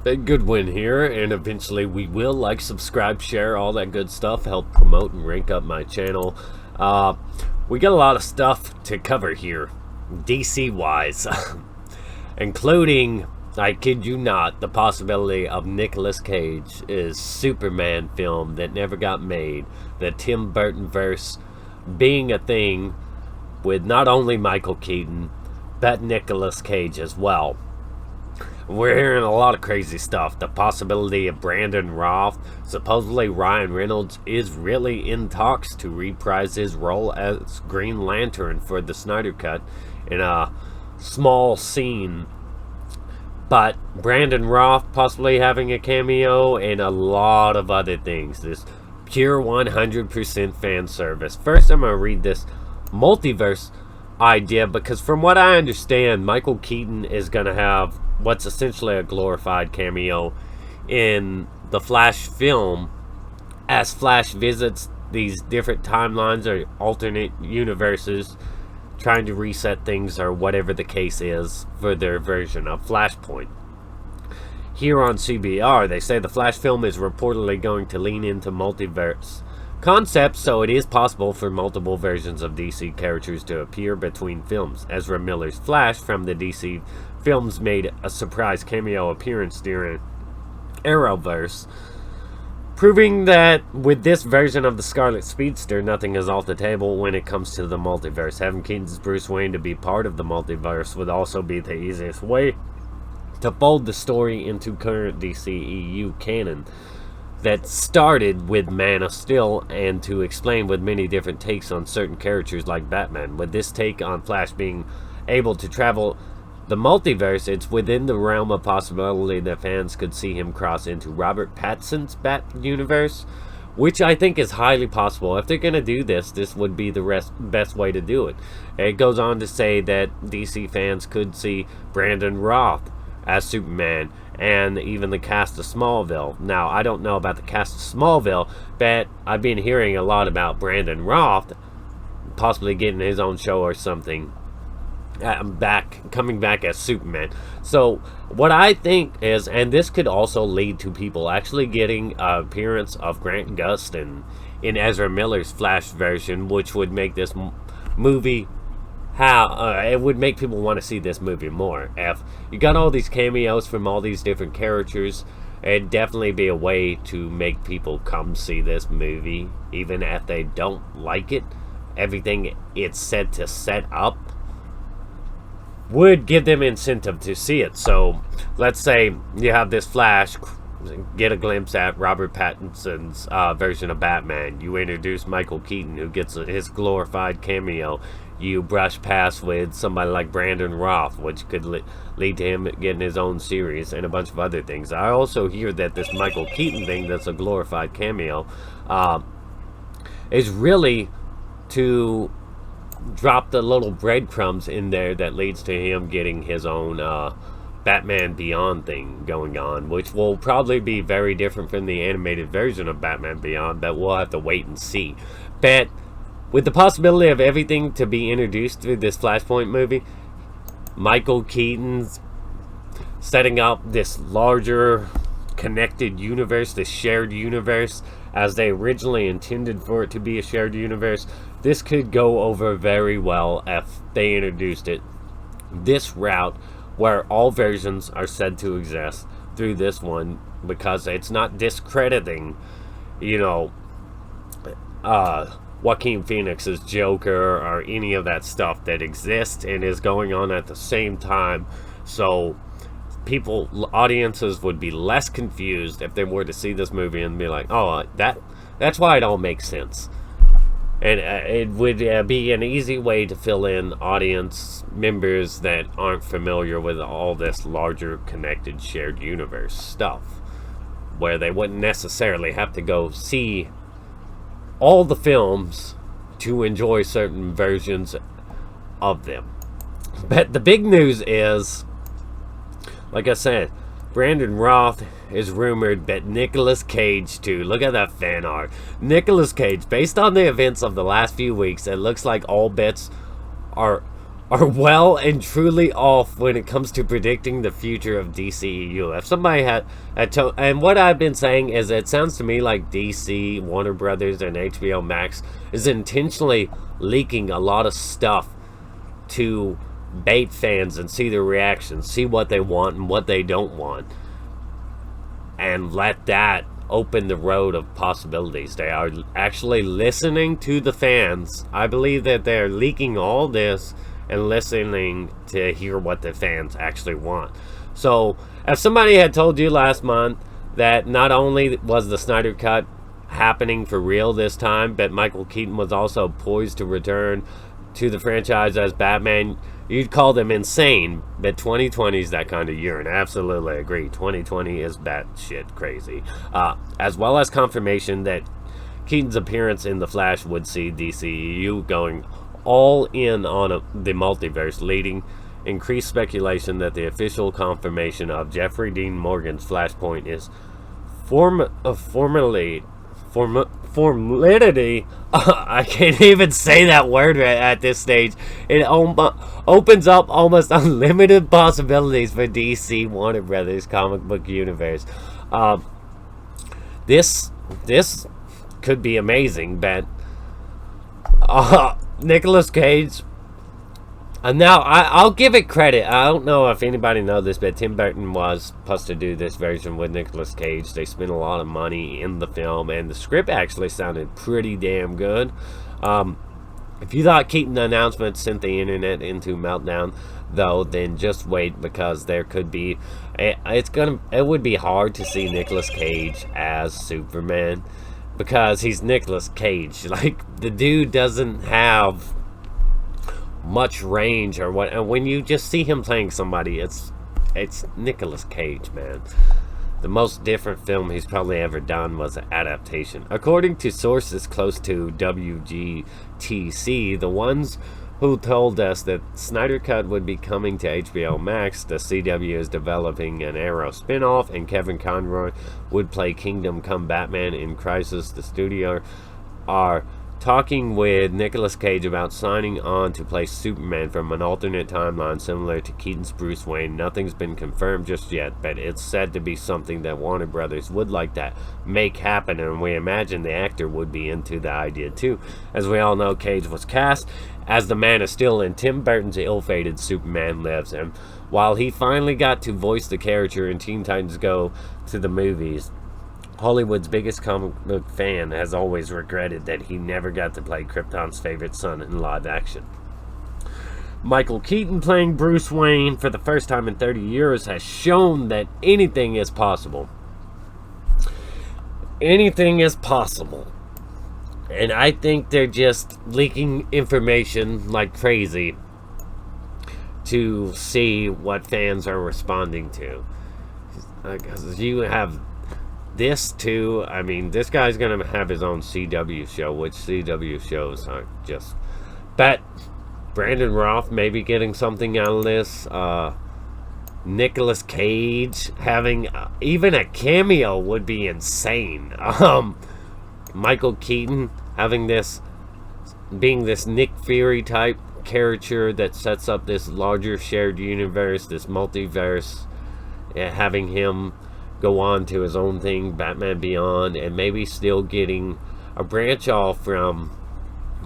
A good win here, and eventually we will like, subscribe, share, all that good stuff, help promote and rank up my channel. We got a lot of stuff to cover here, DC-wise, including, I kid you not, the possibility of Nicolas Cage's Superman film that never got made, the Tim Burton verse being a thing with not only Michael Keaton, but Nicolas Cage as well. We're hearing a lot of crazy stuff. The possibility of Brandon Routh. Supposedly Ryan Reynolds is really in talks to reprise his role as Green Lantern for the Snyder Cut in a small scene. But Brandon Routh possibly having a cameo and a lot of other things. This pure 100% fan service. First, I'm going to read this multiverse idea, because from what I understand, Michael Keaton is going to have what's essentially a glorified cameo in the Flash film as Flash visits these different timelines or alternate universes, trying to reset things or whatever the case is for their version of Flashpoint. Here on CBR, they say the Flash film is reportedly going to lean into multiverse concepts, so it is possible for multiple versions of DC characters to appear between films. Ezra Miller's Flash from the DC films made a surprise cameo appearance during Arrowverse, proving that with this version of the Scarlet Speedster, nothing is off the table when it comes to the multiverse. Having Keaton's Bruce Wayne to be part of the multiverse would also be the easiest way to fold the story into current DCEU canon that started with Man of Steel, and to explain with many different takes on certain characters like Batman. With this take on Flash being able to travel the multiverse, it's within the realm of possibility that fans could see him cross into Robert Pattinson's Bat universe, which I think is highly possible. If they're going to do this, this would be the best way to do it. It goes on to say that DC fans could see Brandon Routh as Superman, and even the cast of Smallville. Now, I don't know about the cast of Smallville, but I've been hearing a lot about Brandon Routh possibly getting his own show or something, coming back as Superman. So what I think is, and this could also lead to people actually getting an appearance of Grant Gustin in Ezra Miller's Flash version, which would make this movie it would make people want to see this movie more. If you got all these cameos from all these different characters, it'd definitely be a way to make people come see this movie, even if they don't like it. Everything it's said to set up would give them incentive to see it. So let's say you have this Flash, get a glimpse at Robert Pattinson's version of Batman. You introduce Michael Keaton, who gets his glorified cameo. You brush past with somebody like Brandon Routh, which could lead to him getting his own series, and a bunch of other things. I also hear that this Michael Keaton thing that's a glorified cameo is really to drop the little breadcrumbs in there that leads to him getting his own Batman Beyond thing going on, which will probably be very different from the animated version of Batman Beyond, but we'll have to wait and see. But with the possibility of everything to be introduced through this Flashpoint movie, Michael Keaton's setting up this larger connected universe, this shared universe, as they originally intended for it to be a shared universe, this could go over very well if they introduced it this route, where all versions are said to exist through this one, because it's not discrediting, Joaquin Phoenix's Joker or any of that stuff that exists and is going on at the same time. So audiences would be less confused if they were to see this movie and be like, oh, that's why it all makes sense. And it would be an easy way to fill in audience members that aren't familiar with all this larger connected shared universe stuff, where they wouldn't necessarily have to go see all the films to enjoy certain versions of them. But the big news is, like I said, Brandon Routh is rumored, but Nicolas Cage too. Look at that fan art. Nicolas Cage, based on the events of the last few weeks, it looks like all bets are are well and truly off when it comes to predicting the future of DCEU. If somebody had and what I've been saying is, it sounds to me like DC, Warner Brothers, and HBO Max is intentionally leaking a lot of stuff to bait fans and see their reactions, see what they want and what they don't want, and let that open the road of possibilities. They are actually listening to the fans. I believe that they're leaking all this and listening to hear what the fans actually want. So, if somebody had told you last month that not only was the Snyder Cut happening for real this time, but Michael Keaton was also poised to return to the franchise as Batman, you'd call them insane. But 2020 is that kind of year, and I absolutely agree. 2020 is batshit crazy. As well as confirmation that Keaton's appearance in The Flash would see DCEU going all in on the multiverse, leading increased speculation that the official confirmation of Jeffrey Dean Morgan's Flashpoint is formidity. I can't even say that word at this stage. It opens up almost unlimited possibilities for DC Warner Brothers comic book universe. This could be amazing, but Nicolas Cage. Now, I'll give it credit. I don't know if anybody knows this, but Tim Burton was supposed to do this version with Nicolas Cage. They spent a lot of money in the film, and the script actually sounded pretty damn good. If you thought Keaton's announcement sent the internet into meltdown, though, then just wait, because there could be... It would be hard to see Nicolas Cage as Superman, because he's Nicolas Cage. Like, the dude doesn't have much range or what, and when you just see him playing somebody, it's Nicolas Cage, man. The most different film he's probably ever done was an adaptation. According to sources close to WGTC, the ones who told us that Snyder Cut would be coming to HBO Max, the CW is developing an Arrow spin-off, and Kevin Conroy would play Kingdom Come Batman in Crisis. The studio are talking with Nicolas Cage about signing on to play Superman from an alternate timeline similar to Keaton's Bruce Wayne. Nothing's been confirmed just yet, but it's said to be something that Warner Brothers would like to make happen, and we imagine the actor would be into the idea too. As we all know, Cage was cast as the Man of Steel in Tim Burton's ill-fated Superman Lives, and while he finally got to voice the character in Teen Titans Go to the movies, Hollywood's biggest comic book fan has always regretted that he never got to play Krypton's favorite son in live action. Michael Keaton playing Bruce Wayne for the first time in 30 years has shown that anything is possible. Anything is possible. And I think they're just leaking information like crazy to see what fans are responding to. Because you have this too. I mean, this guy's gonna have his own CW show, which CW shows are just... But Brandon Routh may be getting something out of this. Nicolas Cage having even a cameo would be insane. Michael Keaton having this, being this Nick Fury type character that sets up this larger shared universe, this multiverse, having him go on to his own thing, Batman Beyond, and maybe still getting a branch off from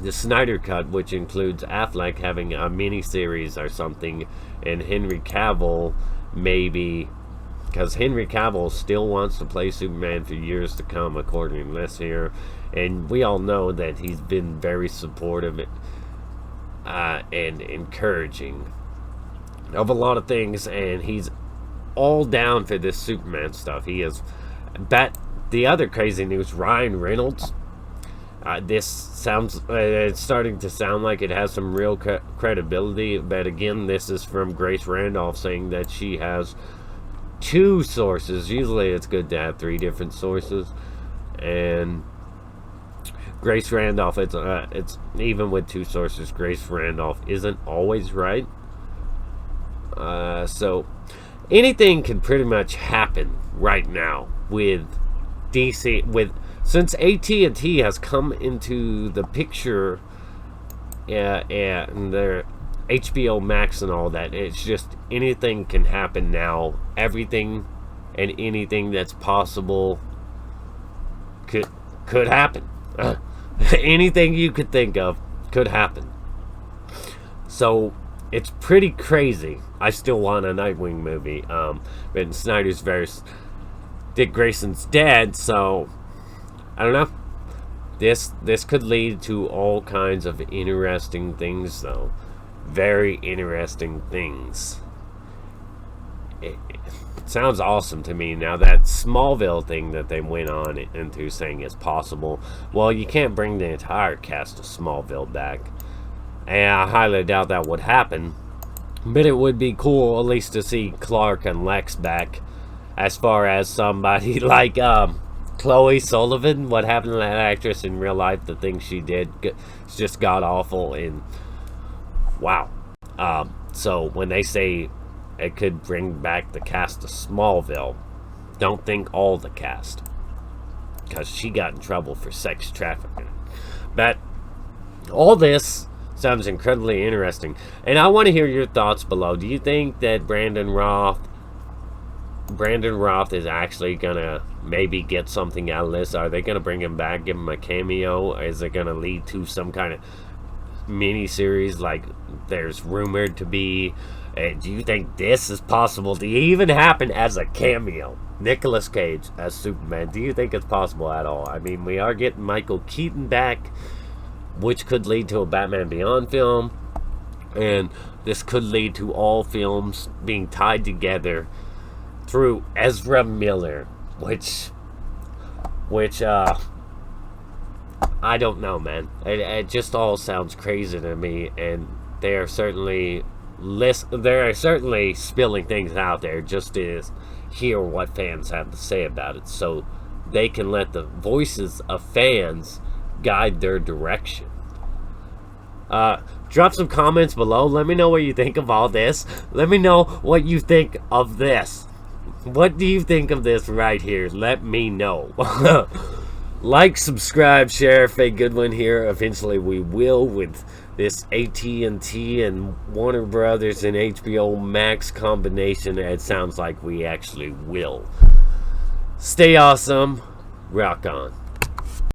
the Snyder Cut, which includes Affleck having a mini-series or something, and Henry Cavill maybe, because Henry Cavill still wants to play Superman for years to come, according to this here, and we all know that he's been very supportive and encouraging of a lot of things, and he's all down for this Superman stuff. He is. But the other crazy news, Ryan Reynolds, this sounds, it's starting to sound like it has some real credibility, but again, this is from Grace Randolph saying that she has 2 sources. Usually it's good to have 3 different sources, and Grace Randolph, it's even with 2 sources, Grace Randolph isn't always right. So anything can pretty much happen right now with DC, since AT&T has come into the picture, and HBO Max and all that. It's just anything can happen now. Everything and anything that's possible could happen. Anything you could think of could happen. So it's pretty crazy. I still want a Nightwing movie. But Snyder's verse, Dick Grayson's dead, so I don't know. This could lead to all kinds of interesting things, though. Very interesting things. It sounds awesome to me. Now, that Smallville thing that they went on into saying is possible, well, you can't bring the entire cast of Smallville back. And I highly doubt that would happen. But it would be cool at least to see Clark and Lex back. As far as somebody like Chloe Sullivan, what happened to that actress in real life, the things she did, it's just god-awful. And wow. So when they say it could bring back the cast of Smallville, don't think all the cast, because she got in trouble for sex trafficking. But all this sounds incredibly interesting, and I want to hear your thoughts below. Do you think that Brandon Routh is actually gonna maybe get something out of this? Are they gonna bring him back, give him a cameo? Is it gonna lead to some kind of mini-series like there's rumored to be? Do you think this is possible to even happen as a cameo? Nicolas Cage as Superman. Do you think it's possible at all? I mean, we are getting Michael Keaton back, which could lead to a Batman Beyond film, and this could lead to all films being tied together through Ezra Miller, which I don't know, man. It just all sounds crazy to me, and they are certainly spilling things out there just to hear what fans have to say about it, so they can let the voices of fans guide their direction. Drop some comments below. Let me know what you think of all this. Let me know what you think of this. What do you think of this right here? Let me know. Like, subscribe, share. A good one here. Eventually we will, with this AT&T and Warner Brothers and HBO Max combination. It sounds like we actually will. Stay awesome. Rock on.